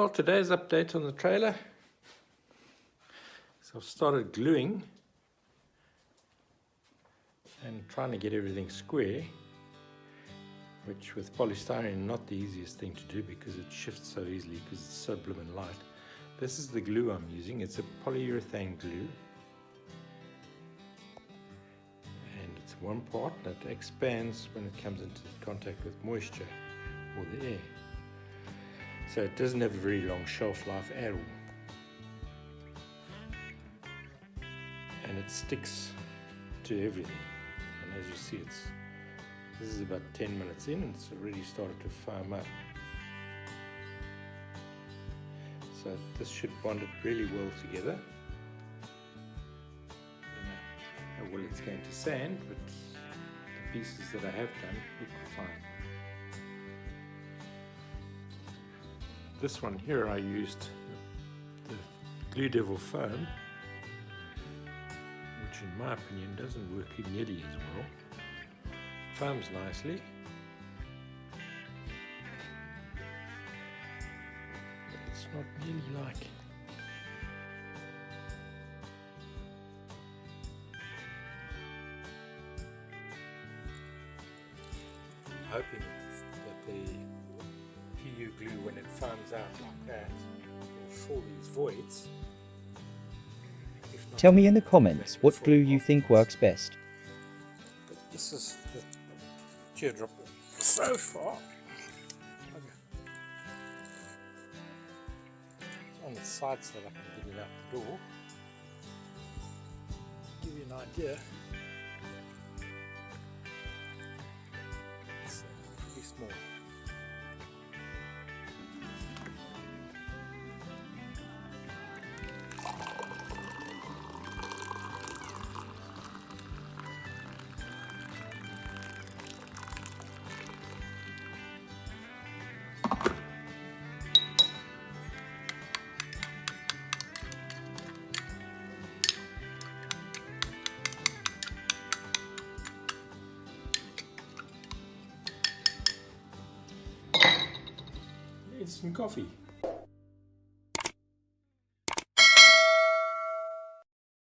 Well, today's update on the trailer. So I've started gluing and trying to get everything square, which with polystyrene not the easiest thing to do because it shifts so easily because it's so blooming light. This is the glue I'm using. It's a polyurethane glue. And it's one part that expands when it comes into contact with moisture or the air. So it doesn't have a very long shelf life at all. And it sticks to everything. And as you see, this is about 10 minutes in and it's already started to foam up. So this should bond it really well together. I don't know how well it's going to sand, but the pieces that I have done look fine. This one here I used the Glue Devil foam, which in my opinion doesn't work nearly as well. Foams nicely, but it's not nearly like I'm hoping that the PU glue, when it foams out like that, will fill these voids. Tell me in the comments what glue you think works best. But this is the teardrop so far. Okay. It's on the side so that I can get it out the door. Give you an idea. It's pretty small. It's some coffee.